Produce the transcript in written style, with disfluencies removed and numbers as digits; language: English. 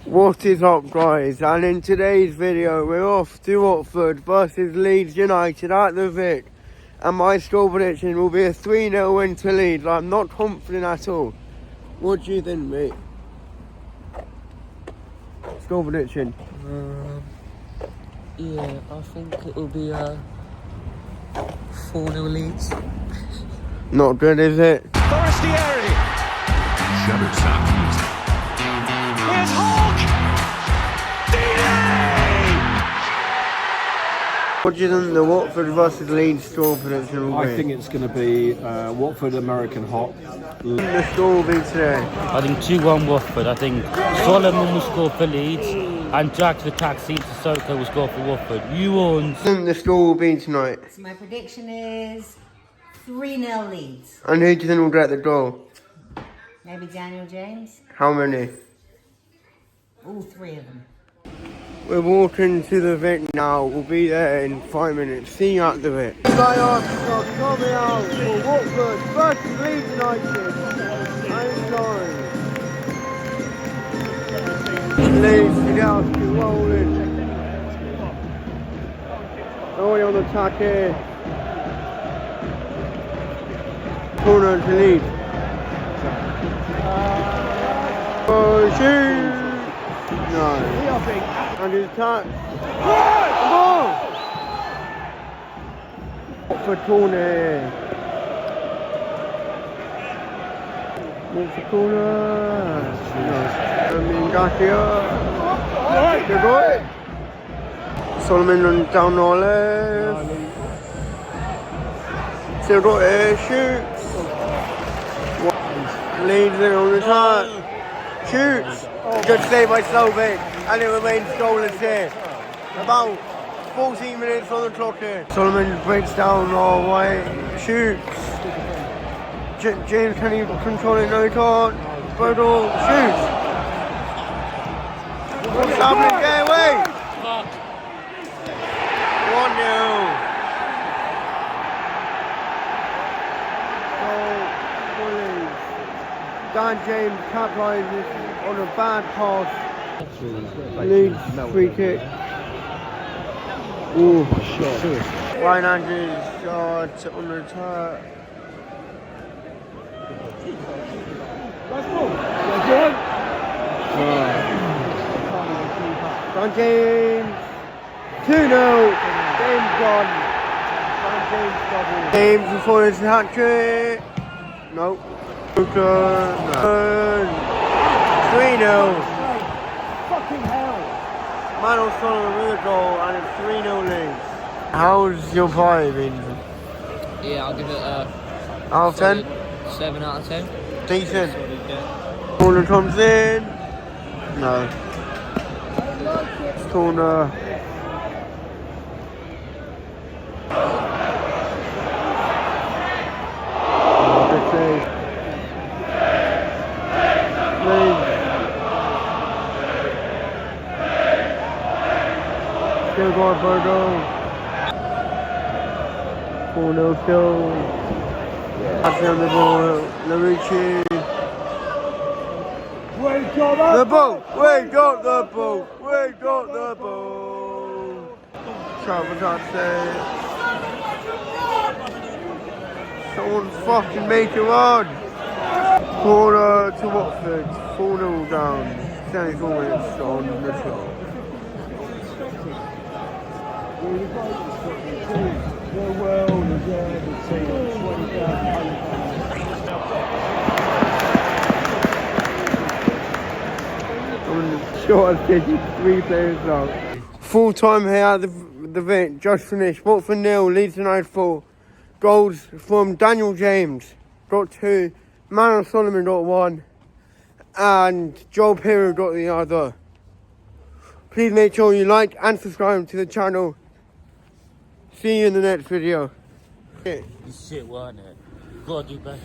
What is up, guys? And in today's video we're off to Watford versus Leeds United at the Vic, and my score prediction will be a 3-0 win to Leeds. I'm not confident at all. What do you think, mate? Score prediction? Yeah, I think it will be a 4-0 Leeds. Not good, is it? Forestieri. Shutterstock music. Here's Hawk. What do you think the Watford versus Leeds score prediction will be? I think it's going to be Watford American hot. The score will be today. I think 2-1 Watford. I think Solomon will score for Leeds and Jack the taxi to Soko will score for Watford. You won. I think the score will be tonight. So my prediction is 3-0 Leeds. And who do you think will get the goal? Maybe Daniel James. How many? All three of them. We're walking to the Vic now. We'll be there in 5 minutes. See you at the Vic. Playoffs are coming out for Watford versus Leeds United. I'm sorry. Leeds to get us to rolling. Nobody on the attack here. Corner to Leeds. Oh, shoot! No. And his touch. Come on! For corner. What's the corner? No. I mean, Garcia. Good boy. Solomon down on left. Still got it. Shoots. Leads it on the top. Shoots. Good save by Slovak, and it remains goalless here. About 14 minutes on the clock here. Solomon breaks down all way, shoots. James, can you control it? No, he can't. Brodel shoots. What's happening? Get away! 1-0. Dan James capitalizes on a bad pass. Leeds free kick. Ooh, shot. Ryan Andrews shot on the attack. Dan James. 2-0. James gone. Dan James double. James before his hat trick. Nope. 3-0. Fucking hell! Manuel Solomon with a goal and it's 3-0 Leeds. How's your pie been? Yeah, I'll give it a Out of 10? 7 out of 10. Decent. Corner comes in. No. Corner. Good save. Still going for a goal. 4-0 still. Passing on the ball. Larucci. The ball! We got the ball! We got the ball! Travel touchdown. Someone fucking make it run! Corner to Watford. 4-0 down. 74 minutes on the clock. Short of 3 players now. Full time here at the Vic, just finished. Watford 0, Leeds United 4. Goals from Daniel James, got 2. Manuel Solomon got 1. And Joel Pirro got the other. Please make sure you like and subscribe to the channel. See you in the next video. You shit, weren't it? Gotta do better.